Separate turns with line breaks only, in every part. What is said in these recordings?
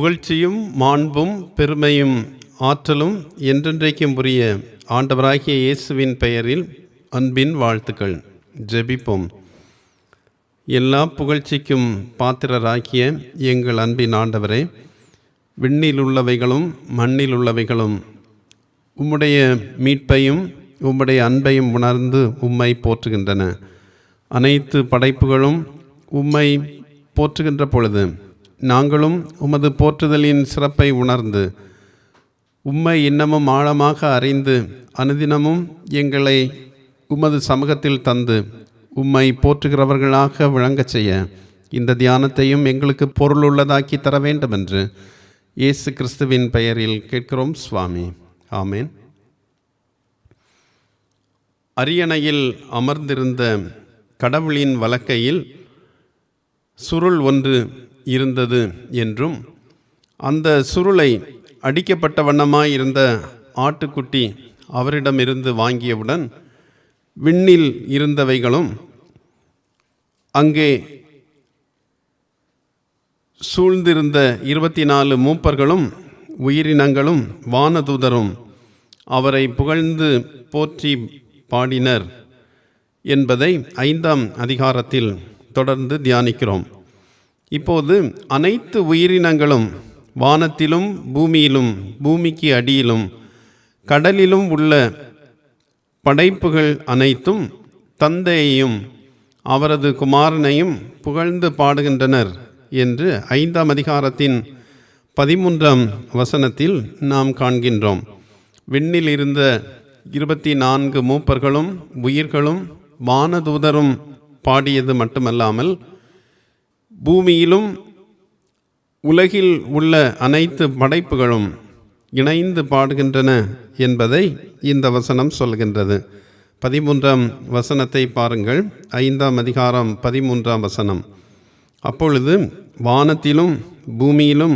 புகழ்ச்சியும் மாண்பும் பெருமையும் ஆற்றலும் என்றென்றைக்கும் உரிய ஆண்டவராகிய இயேசுவின் பெயரில் அன்பின் வாழ்த்துக்கள். ஜெபிப்போம். எல்லா புகழ்ச்சிக்கும் பாத்திரராகிய எங்கள் அன்பின் ஆண்டவரே, விண்ணில் உள்ளவைகளும் மண்ணில் உள்ளவைகளும் உம்முடைய மீட்பையும் உம்முடைய அன்பையும் உணர்ந்து உம்மை போற்றுகின்றன. அனைத்து படைப்புகளும் உம்மை போற்றுகின்ற பொழுது நாங்களும் உமது போற்றுதலின் சிறப்பை உணர்ந்து உம்மை இன்னமும் ஆழமாக அறிந்து அனுதினமும் எங்களை உமது சமூகத்தில் தந்து உம்மை போற்றுகிறவர்களாக விளங்கச் செய்ய இந்த தியானத்தையும் எங்களுக்கு பொருளுள்ளதாக்கி தர வேண்டும் என்று இயேசு கிறிஸ்துவின் பெயரில் கேட்கிறோம் சுவாமி. ஆமேன். அரியணையில் அமர்ந்திருந்த கடவுளின் வலக்கையில் சுருள் ஒன்று இருந்தது என்றும், அந்த சுருளை அடிக்கப்பட்ட வண்ணமாயிருந்த ஆட்டுக்குட்டி அவரிடமிருந்து வாங்கியவுடன் விண்ணில் இருந்தவைகளும் அங்கே சூழ்ந்திருந்த 24 மூப்பர்களும் உயிரினங்களும் வானதூதரும் அவரை புகழ்ந்து போற்றி பாடினர் என்பதை 5ஆம் அதிகாரத்தில் தொடர்ந்து தியானிக்கிறோம். இப்போது அனைத்து உயிரினங்களும் வானத்திலும் பூமியிலும் பூமிக்கு அடியிலும் கடலிலும் உள்ள படைப்புகள் அனைத்தும் தந்தையையும் அவரது குமாரனையும் புகழ்ந்து பாடுகின்றனர் என்று 5ஆம் அதிகாரத்தின் 13ஆம் வசனத்தில் நாம் காண்கின்றோம். விண்ணில் இருந்த 24 மூப்பர்களும் உயிர்களும் வானதூதரும் பாடியது மட்டுமல்லாமல் பூமியிலும் உலகில் உள்ள அனைத்து படைப்புகளும் இணைந்து பாடுகின்றன என்பதை இந்த வசனம் சொல்கின்றது. 13ஆம் வசனத்தை பாருங்கள். 5ஆம் அதிகாரம் 13ஆம் வசனம். அப்பொழுது வானத்திலும் பூமியிலும்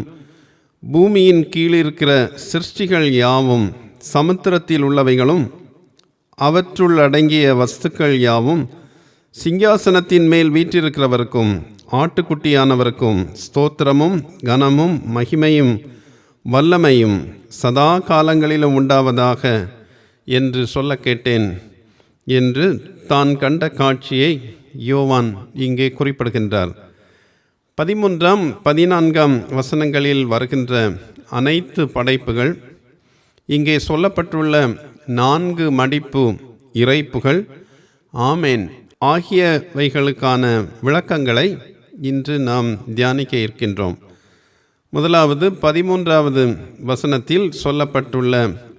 பூமியின் கீழிருக்கிற சிருஷ்டிகள் யாவும் சமுத்திரத்தில் உள்ளவைகளும் அவற்றுள் அடங்கிய வஸ்துக்கள் யாவும் சிங்காசனத்தின் மேல் வீற்றிருக்கிறவருக்கும் ஆட்டுக்குட்டியானவருக்கும் ஸ்தோத்திரமும் கனமும் மகிமையும் வல்லமையும் சதா காலங்களிலும் உண்டாவதாக என்று சொல்ல கேட்டேன் என்று தான் கண்ட காட்சியை யோவான் இங்கே குறிப்பிடுகின்றார். 13ஆம் 14ஆம் வசனங்களில் வருகின்ற அனைத்து படைப்புகள் இங்கே சொல்லப்பட்டுள்ள 4 மடிப்பு இறைப்புகள் ஆமேன் ஆகியவைகளுக்கான விளக்கங்களை இன்று நாம் தியானிக்க இருக்கின்றோம். முதலாவது 13ஆவது வசனத்தில் சொல்லப்பட்டுள்ள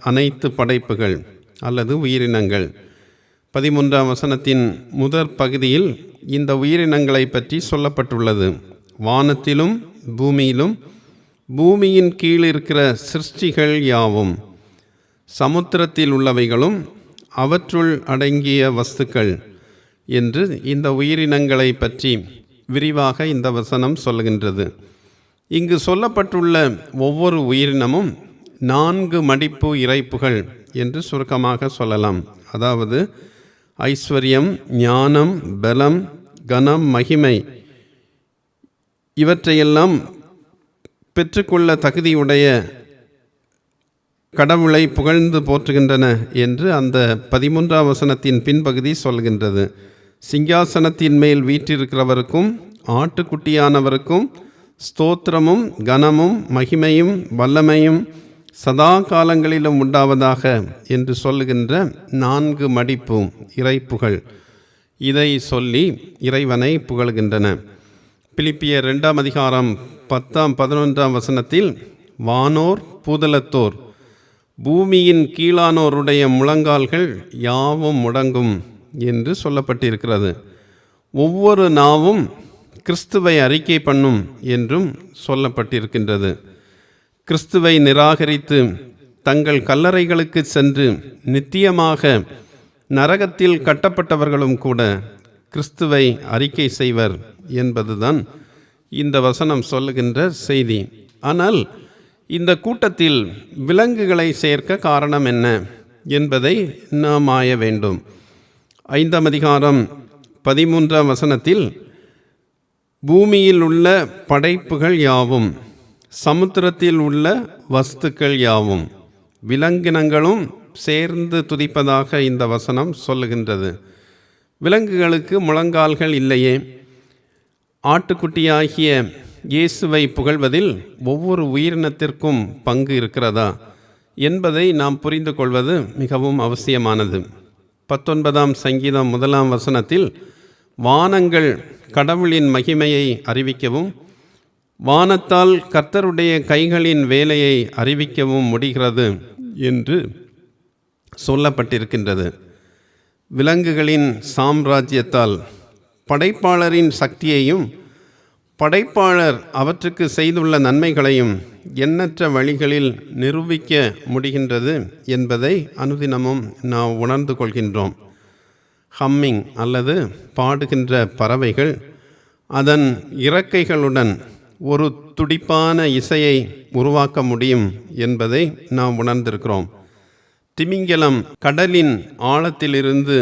அனைத்து படைப்புகள் அல்லது உயிரினங்கள். 13ஆம் வசனத்தின் முதற் பகுதியில் இந்த உயிரினங்களை பற்றி சொல்லப்பட்டுள்ளது. வானத்திலும் பூமியிலும் பூமியின் கீழ் இருக்கிற சிருஷ்டிகள் யாவும் சமுத்திரத்தில் உள்ளவைகளும் அவற்றுள் அடங்கிய வஸ்துக்கள் என்று இந்த உயிரினங்களை பற்றி விரிவாக இந்த வசனம் சொல்கின்றது. இங்கு சொல்லப்பட்டுள்ள ஒவ்வொரு உயிரினமும் 4 மடிப்பு இறைப்புகள் என்று சுருக்கமாக சொல்லலாம். அதாவது ஐஸ்வர்யம், ஞானம், பலம், கனம், மகிமை இவற்றையெல்லாம் பெற்றுக்கொள்ள தகுதியுடைய கடவுளை புகழ்ந்து போற்றுகின்றன என்று அந்த 13ஆம் வசனத்தின் பின்பகுதி சொல்கின்றது. சிங்காசனத்தின் மேல் வீற்றிருக்கிறவருக்கும் ஆட்டுக்குட்டியானவருக்கும் ஸ்தோத்திரமும் கனமும் மகிமையும் வல்லமையும் சதா காலங்களிலும் உண்டாவதாக என்று சொல்லுகின்ற 4 மடிப்பு இறைப்புகள் இதை சொல்லி இறைவனை புகழ்கின்றன. பிலிப்பியர் 2ஆம் அதிகாரம் 10ஆம் 11ஆம் வசனத்தில் வானோர் பூதலத்தோர் பூமியின் கீழானோருடைய முழங்கால்கள் யாவும் முடங்கும் என்று சொல்லப்பட்டிருக்கிறது. ஒவ்வொரு நாவும் கிறிஸ்துவை அறிக்கை பண்ணும் என்றும் சொல்லப்பட்டிருக்கின்றது. கிறிஸ்துவை நிராகரித்து தங்கள் கல்லறைகளுக்கு சென்று நித்தியமாக நரகத்தில் கட்டப்பட்டவர்களும் கூட கிறிஸ்துவை அறிக்கை செய்வர் என்பதுதான் இந்த வசனம் சொல்லுகின்ற செய்தி. ஆனால் இந்த கூட்டத்தில் விலங்குகளை சேர்க்க காரணம் என்ன என்பதை நாம் ஆய வேண்டும். 5ஆம் அதிகாரம் 13ஆம் வசனத்தில் பூமியில் உள்ள படைப்புகள் யாவும் சமுத்திரத்தில் உள்ள வஸ்துக்கள் யாவும், விலங்கினங்களும் சேர்ந்து துதிப்பதாக இந்த வசனம் சொல்லுகின்றது. விலங்குகளுக்கு முழங்கால்கள் இல்லையே. ஆட்டுக்குட்டியாகிய இயேசுவை புகழ்வதில் ஒவ்வொரு உயிரினத்திற்கும் பங்கு இருக்கிறதா என்பதை நாம் புரிந்து கொள்வது மிகவும் அவசியமானது. 19ஆம் சங்கீதம் 1ஆம் வசனத்தில் வானங்கள் கடவுளின் மகிமையை அறிவிக்கவும் வானத்தால் கர்த்தருடைய கைகளின் வேலையை அறிவிக்கவும் முடிகிறது என்று சொல்லப்பட்டிருக்கின்றது. விலங்குகளின் சாம்ராஜ்யத்தால் படைப்பாளரின் சக்தியையும் படைப்பாளர் அவற்றுக்கு செய்துள்ள நன்மைகளையும் எண்ணற்ற வழிகளில் நிரூபிக்க முடிகின்றது என்பதை அனுதினமும் நாம் உணர்ந்து கொள்கின்றோம். ஹம்மிங் அல்லது பாடுகின்ற பறவைகள் அதன் இறக்கைகளுடன் ஒரு துடிப்பான இசையை உருவாக்க முடியும் என்பதை நாம் உணர்ந்திருக்கிறோம். திமிங்கலம் கடலின் ஆழத்திலிருந்து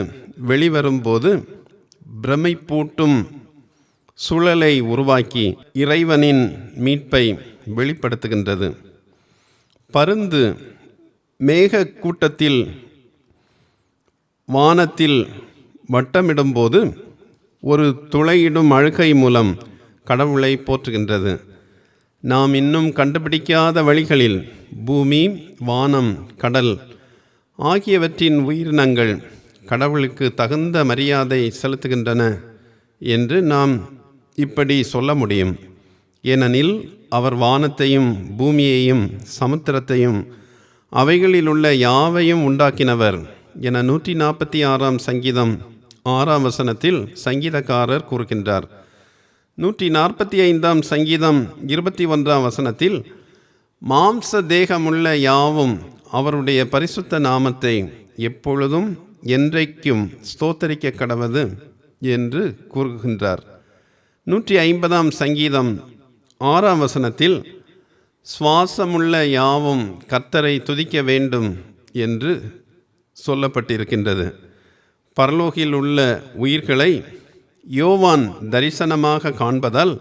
வெளிவரும்போது பிரமைப்பூட்டும் சுழலை உருவாக்கி இறைவனின் மீட்பை வெளிப்படுத்துகின்றது. பருந்து மேக கூட்டத்தில் வானத்தில் வட்டமிடும்போது ஒரு துளையிடும் அழுகை மூலம் கடவுளை போற்றுகின்றது. நாம் இன்னும் கண்டுபிடிக்காத வழிகளில் பூமி, வானம், கடல் ஆகியவற்றின் உயிரினங்கள் கடவுளுக்கு தகுந்த மரியாதை செலுத்துகின்றன என்று நாம் இப்படி சொல்ல முடியும். ஏனெனில் அவர் வானத்தையும் பூமியையும் சமுத்திரத்தையும் அவைகளிலுள்ள யாவையும் உண்டாக்கினவர் என 146ஆம் சங்கீதம் 6ஆம் வசனத்தில் சங்கீதக்காரர் கூறுகின்றார். 145ஆம் சங்கீதம் 21ஆம் வசனத்தில் மாம்ச தேகமுள்ள யாவும் அவருடைய பரிசுத்த நாமத்தை எப்பொழுதும் என்றைக்கும் ஸ்தோத்தரிக்க கடவது என்று கூறுகின்றார். 150ஆம் சங்கீதம் 6ஆம் வசனத்தில் சுவாசமுள்ள யாவும் கர்த்தரை துதிக்க வேண்டும் என்று சொல்லப்பட்டிருக்கின்றது. பரலோகில் உள்ள உயிர்களை யோவான் தரிசனமாக காண்பதால்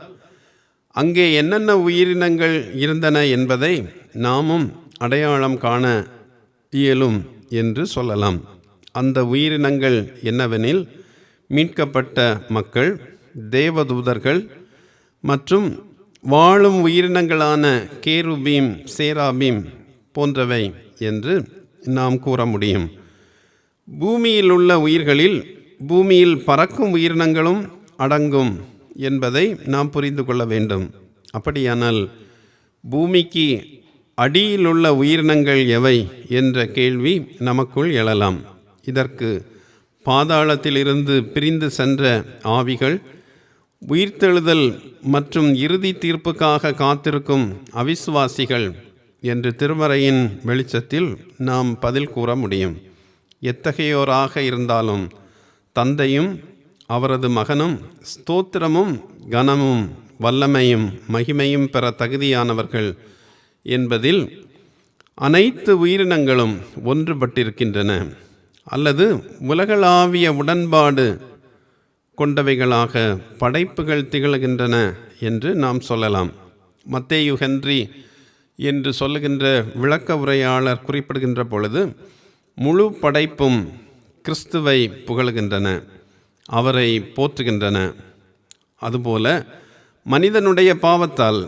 அங்கே என்னென்ன உயிரினங்கள் இருந்தன என்பதை நாமும் அடையாளம் காண இயலும் என்று சொல்லலாம். அந்த உயிரினங்கள் என்னவெனில் மீட்கப்பட்ட மக்கள், தேவதூதர்கள் மற்றும் வாழும் உயிரினங்களான கேருபீம், சேராபீம் போன்றவை என்று நாம் கூற முடியும். பூமியில் உள்ள உயிர்களில் பூமியில் பறக்கும் உயிரினங்களும் அடங்கும் என்பதை நாம் புரிந்து கொள்ள வேண்டும். அப்படியானால் பூமிக்கு அடியில் உள்ள உயிரினங்கள் எவை என்ற கேள்வி நமக்குள் எழலாம். இதற்கு பாதாளத்திலிருந்து பிரிந்து சென்ற ஆவிகள், உயிர்த்தெழுதல் மற்றும் இறுதி தீர்ப்புக்காக காத்திருக்கும் அவிசுவாசிகள் என்று திருமறையின் வெளிச்சத்தில் நாம் பதில் கூற முடியும். எத்தகையோராக இருந்தாலும் தந்தையும் அவரது மகனும் ஸ்தோத்திரமும் கனமும் வல்லமையும் மகிமையும் பெற தகுதியானவர்கள் என்பதில் அனைத்து உயிரினங்களும் ஒன்றுபட்டிருக்கின்றன அல்லது உலகளாவிய உடன்பாடு கொண்டவைகளாக படைப்புகள் திகழ்கின்றன என்று நாம் சொல்லலாம். மத்தேயு ஹென்றி என்று சொல்லுகின்ற விளக்க உரையாளர் குறிப்பிடுகின்ற பொழுது முழு படைப்பும் கிறிஸ்துவை புகழ்கின்றன, அவரை போற்றுகின்றன. அதுபோல மனிதனுடைய பாவத்தால்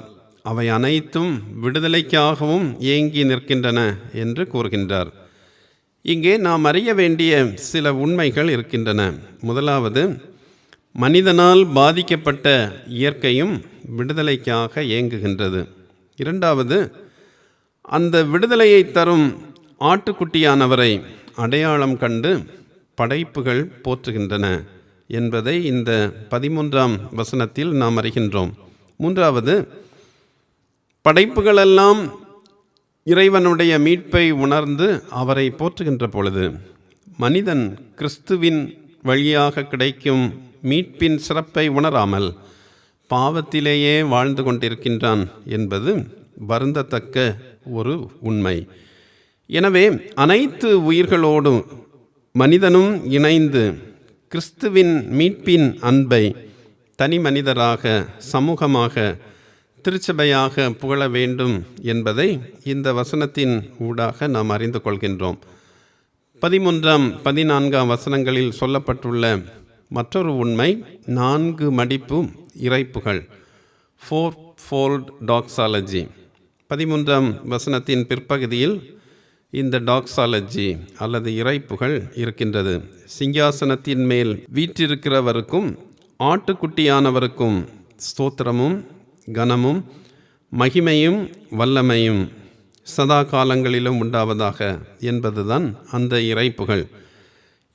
அவை அனைத்தும் விடுதலைக்காகவும் ஏங்கி நிற்கின்றன என்று கூறுகின்றார். இங்கே நாம் அறிய வேண்டிய சில உண்மைகள் இருக்கின்றன. முதலாவது, மனிதனால் பாதிக்கப்பட்ட இயற்கையும் விடுதலைக்காக ஏங்குகின்றது. இரண்டாவது, அந்த விடுதலையை தரும் ஆட்டுக்குட்டியானவரை அடையாளம் கண்டு படைப்புகள் போற்றுகின்றன என்பதை இந்த 13ஆம் வசனத்தில் நாம் அறிகின்றோம். மூன்றாவது, படைப்புகளெல்லாம் இறைவனுடைய மீட்பை உணர்ந்து அவரை போற்றுகின்ற பொழுது மனிதன் கிறிஸ்துவின் வழியாக கிடைக்கும் மீட்பின் சிறப்பை உணராமல் பாவத்திலேயே வாழ்ந்து கொண்டிருக்கின்றான் என்பது வருந்தத்தக்க ஒரு உண்மை. எனவே அனைத்து உயிர்களோடும் மனிதனும் இணைந்து கிறிஸ்துவின் மீட்பின் அன்பை தனி மனிதராக, சமூகமாக, திருச்சபையாக புகழ வேண்டும் என்பதை இந்த வசனத்தின் ஊடாக நாம் அறிந்து கொள்கின்றோம். 13, 14 வசனங்களில் சொல்லப்பட்டுள்ள மற்றொரு உண்மை 4 மடிப்பு இறைப்புகள், 4-fold டாக்ஸாலஜி. 13 வசனத்தின் பிற்பகுதியில் இந்த டாக்ஸாலஜி அல்லது இறைப்புகள் இருக்கின்றது. சிங்காசனத்தின் மேல் வீற்றிருக்கிறவருக்கும் ஆட்டுக்குட்டியானவருக்கும் ஸ்தோத்திரமும் கனமும் மகிமையும் வல்லமையும் சதா காலங்களிலும் உண்டாவதாக என்பதுதான் அந்த இறைப்புகள்.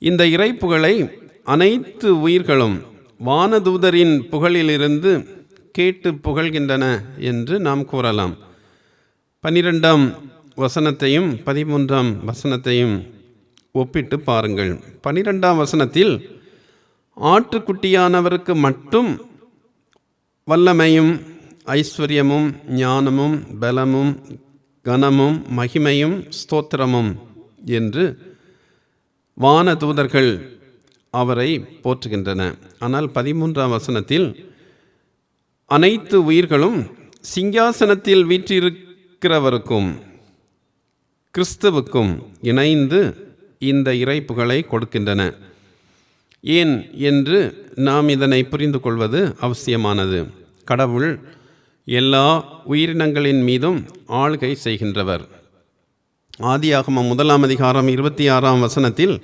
இந்த இறைப்புகளை அனைத்து உயிர்களும் வானதூதரின் புகழிலிருந்து கேட்டு புகழ்கின்றன என்று நாம் கூறலாம். 12 வசனத்தையும் 13 வசனத்தையும் ஒப்பிட்டு பாருங்கள். 12 வசனத்தில் ஆட்டுக்குட்டியானவருக்கு மட்டும் வல்லமையும் ஐஸ்வர்யமும் ஞானமும் பலமும் கனமும் மகிமையும் ஸ்தோத்திரமும் என்று வானதூதர்கள் அவரை போற்றுகின்றன. ஆனால் 13 வசனத்தில் அனைத்து உயிர்களும் சிங்காசனத்தில் வீற்றிருக்கிறவருக்கும் கிறிஸ்துவுக்கும் இணைந்து இந்த இறைப்புகளை கொடுக்கின்றன. ஏன் என்று நாம் இதனை புரிந்து கொள்வது அவசியமானது. கடவுள் எல்லா உயிரினங்களின் மீதும் ஆளுகை செய்கின்றவர். ஆதியாகமம் 1 அதிகாரம் 26 வசனத்தில்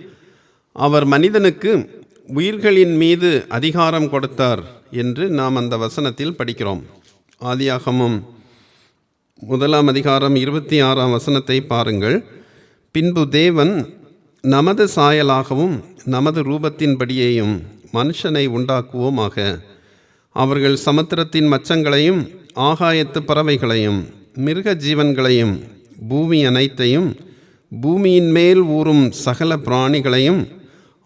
அவர் மனிதனுக்கு உயிர்களின் மீது அதிகாரம் கொடுத்தார் என்று நாம் அந்த வசனத்தில் படிக்கிறோம். ஆதியாகமம் 1 அதிகாரம் 26 வசனத்தை பாருங்கள். பின்பு தேவன் நமது சாயலாகவும் நமது ரூபத்தின்படியேயும் மனுஷனை உண்டாக்குவோமாக, அவர்கள் சமுத்திரத்தின் மச்சங்களையும் ஆகாயத்து பறவைகளையும் மிருக ஜீவன்களையும் பூமி அனைத்தையும் பூமியின் மேல் ஊறும் சகல பிராணிகளையும்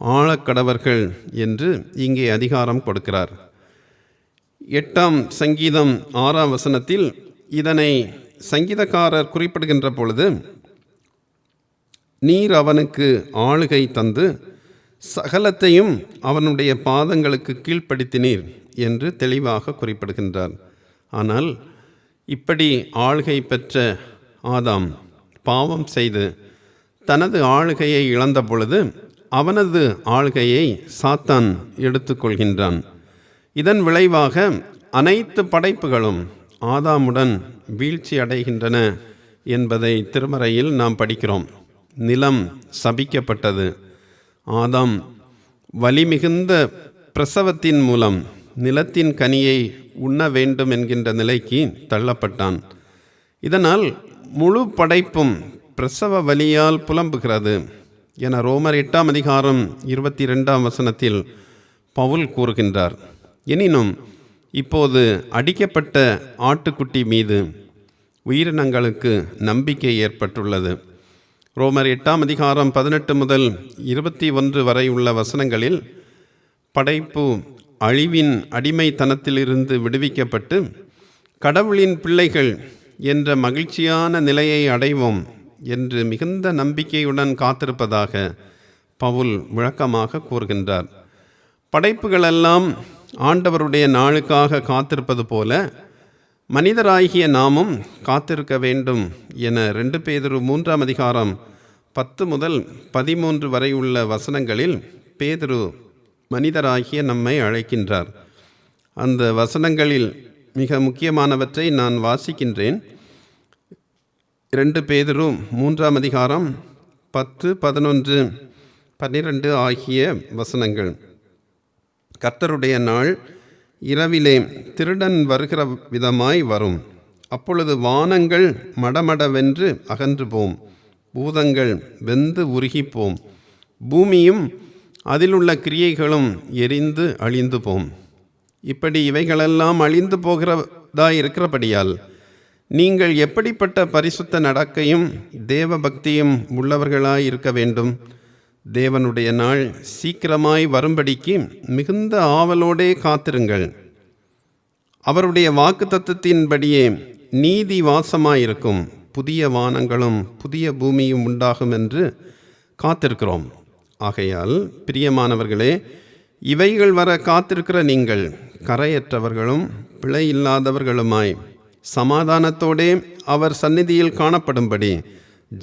ஆளக்கடவர்கள் என்று இங்கே அதிகாரம் கொடுக்கிறார். 8 சங்கீதம் 6 வசனத்தில் இதனை சங்கீதக்காரர் குறிப்பிடுகின்ற பொழுது, நீர் அவனுக்கு ஆளுகை தந்து சகலத்தையும் அவனுடைய பாதங்களுக்கு கீழ்ப்படுத்தினீர் என்று தெளிவாக குறிப்பிடுகின்றார். ஆனால் இப்படி ஆளுகை பெற்ற ஆதாம் பாவம் செய்து தனது ஆளுகையை இழந்த பொழுது அவனது ஆளுகையை சாத்தான் எடுத்துக்கொள்கின்றான். இதன் விளைவாக அனைத்து படைப்புகளும் ஆதாமுடன் வீழ்ச்சி அடைகின்றன என்பதை திருமறையில் நாம் படிக்கிறோம். நிலம் சபிக்கப்பட்டது. ஆதாம் வலிமிகுந்த பிரசவத்தின் மூலம் நிலத்தின் கனியை உண்ண வேண்டும் என்கின்ற நிலைக்கு தள்ளப்பட்டான். இதனால் முழு படைப்பும் பிரசவ வலியால் புலம்புகிறது என ரோமர் 8 அதிகாரம் 22 வசனத்தில் பவுல் கூறுகின்றார். எனினும் இப்போது அடிக்கப்பட்ட ஆட்டுக்குட்டி மீது உயிரினங்களுக்கு நம்பிக்கை ஏற்பட்டுள்ளது. ரோமர் 8 அதிகாரம் 18 முதல் 21 வரை உள்ள வசனங்களில் படைப்பு அழிவின் அடிமைத்தனத்திலிருந்து விடுவிக்கப்பட்டு கடவுளின் பிள்ளைகள் என்ற மகிழ்ச்சியான நிலையை அடைவோம் என்று மிகுந்த நம்பிக்கையுடன் காத்திருப்பதாக பவுல் விளக்கமாக கூறுகின்றார். படைப்புகளெல்லாம் ஆண்டவருடைய நாளுக்காக காத்திருப்பது போல மனிதராகிய நாமும் காத்திருக்க வேண்டும் என 2 பேதுரு 3 அதிகாரம் 10 முதல் 13 வரை உள்ள வசனங்களில் பேதுரு மனிதராகிய நம்மை அழைக்கின்றார். அந்த வசனங்களில் மிக முக்கியமானவற்றை நான் வாசிக்கின்றேன். 2 பேதுரு 3 அதிகாரம் 10, 11, 12 ஆகிய வசனங்கள். கர்த்தருடைய நாள் இரவிலே திருடன் வருகிற விதமாய் வரும். அப்பொழுது வானங்கள் மடமடவென்று அகன்று போம், பூதங்கள் வெந்து உருகிப்போம், பூமியும் அதிலுள்ள கிரியைகளும் எரிந்து அழிந்து போம். இப்படி இவைகளெல்லாம் அழிந்து போகிறதா இருக்கிறபடியால் நீங்கள் எப்படிப்பட்ட பரிசுத்த நடக்கையும் தேவ பக்தியும் உள்ளவர்களாய் இருக்க வேண்டும். தேவனுடைய நாள் சீக்கிரமாய் வரும்படிக்கு மிகுந்த ஆவலோடே காத்திருங்கள். அவருடைய வாக்குத்தத்தத்தின்படியே நீதி வாசமாயிருக்கும், புதிய வானங்களும் புதிய பூமியும் உண்டாகும் என்று காத்திருக்கிறோம். ஆகையால் பிரியமானவர்களே, இவைகள் வர காத்திருக்கிற நீங்கள் கரையற்றவர்களும் பிழை இல்லாதவர்களுமாய் சமாதானத்தோடே அவர் சந்நிதியில் காணப்படும்படி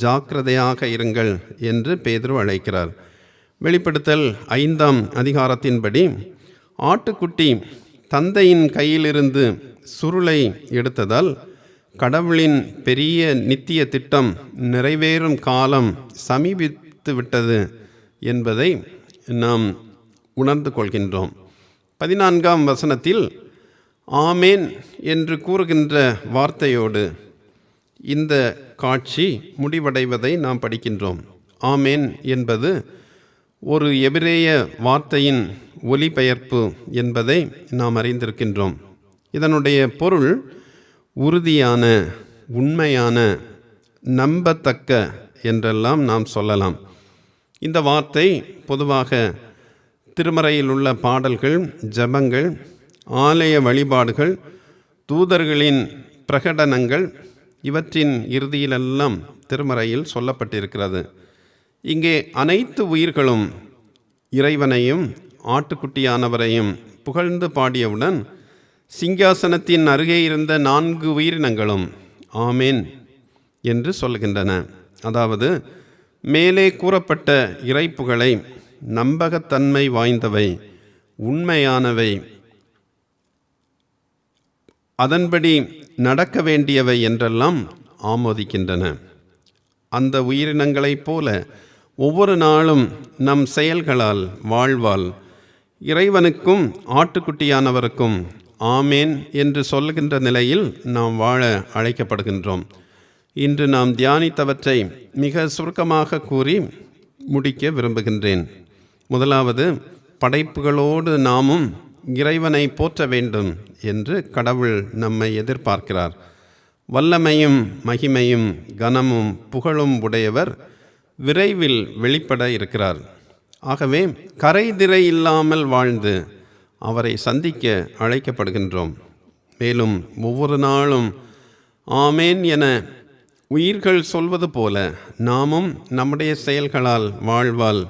ஜாக்கிரதையாக இருங்கள் என்று பேதுரு அழைக்கிறார். வெளிப்படுத்தல் 5ஆம் அதிகாரத்தின்படி ஆட்டுக்குட்டி தந்தையின் கையிலிருந்து சுருளை எடுத்ததால் கடவுளின் பெரிய நித்திய திட்டம் நிறைவேறும் காலம் சமீபித்து விட்டது என்பதை நாம் உணர்ந்து கொள்கின்றோம். 14ஆம் வசனத்தில் ஆமேன் என்று கூறுகின்ற வார்த்தையோடு இந்த காட்சி முடிவடைவதை நாம் படிக்கின்றோம். ஆமேன் என்பது ஒரு எபிரேய வார்த்தையின் ஒலிபெயர்ப்பு என்பதை நாம் அறிந்திருக்கின்றோம். இதனுடைய பொருள் உறுதியான, உண்மையான, நம்பத்தக்க என்றெல்லாம் நாம் சொல்லலாம். இந்த வார்த்தை பொதுவாக திருமறையில் உள்ள பாடல்கள், ஜெபங்கள், ஆலய வழிபாடுகள், தூதர்களின் பிரகடனங்கள் இவற்றின் இறுதியிலெல்லாம் திருமறையில் சொல்லப்பட்டிருக்கிறது. இங்கே அனைத்து உயிர்களும் இறைவனையும் ஆட்டுக்குட்டியானவரையும் புகழ்ந்து பாடியவுடன் சிங்காசனத்தின் அருகே இருந்த 4 உயிரினங்களும் ஆமேன் என்று சொல்கின்றன. அதாவது மேலே கூறப்பட்ட இறைப்புகளை நம்பகத்தன்மை வாய்ந்தவை, உண்மையானவை, அதன்படி நடக்க வேண்டியவை என்றெல்லாம் ஆமோதிக்கின்றன. அந்த உயிரினங்களைப் போல ஒவ்வொரு நாளும் நம் செயல்களால், வாழ்வால் இறைவனுக்கும் ஆட்டுக்குட்டியானவருக்கும் ஆமேன் என்று சொல்கின்ற நிலையில் நாம் வாழ அழைக்கப்படுகின்றோம். இன்று நாம் தியானித்தவற்றை மிக சுருக்கமாக கூறி முடிக்க விரும்புகின்றேன். முதலாவது, படைப்புகளோடு நாமும் இறைவனை போற்ற வேண்டும் என்று கடவுள் நம்மை எதிர்பார்க்கிறார். வல்லமையும் மகிமையும் கனமும் புகழும் உடையவர் விரைவில் வெளிப்பட இருக்கிறார். ஆகவே கரைதிரை இல்லாமல் வாழ்ந்து அவரை சந்திக்க அழைக்கப்படுகின்றோம். மேலும் ஒவ்வொரு நாளும் ஆமேன் என உயிர்கள் சொல்வது போல நாமும் நம்முடைய செயல்களால், வாழ்வால்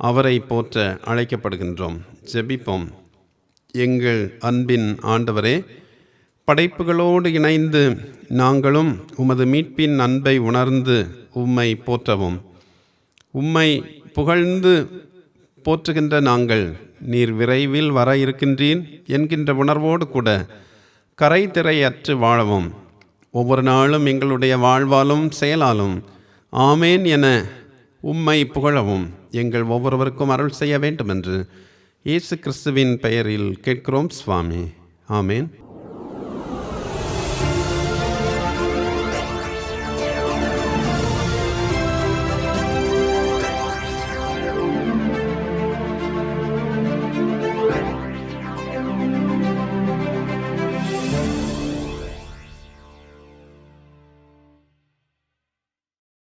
அவரை போற்ற அழைக்கப்படுகின்றோம். ஜெபிப்போம். எங்கள் அன்பின் ஆண்டவரே, படைப்புகளோடு இணைந்து நாங்களும் உமது மீட்பின் அன்பை உணர்ந்து உம்மை போற்றவும், உம்மை புகழ்ந்து போற்றுகின்ற நாங்கள் நீர் விரைவில் வர இருக்கின்றீர் என்கின்ற உணர்வோடு கூட கரை திரையற்று வாழவும், ஒவ்வொரு நாளும் எங்களுடைய வாழ்வாலும் செயலாலும் ஆமேன் என உம்மை புகழவும் எங்கள் ஒவ்வொருவருக்கும் அருள் செய்ய வேண்டும் என்று இயேசு கிறிஸ்துவின் பெயரில் கேட்கிறோம் சுவாமி. ஆமேன்.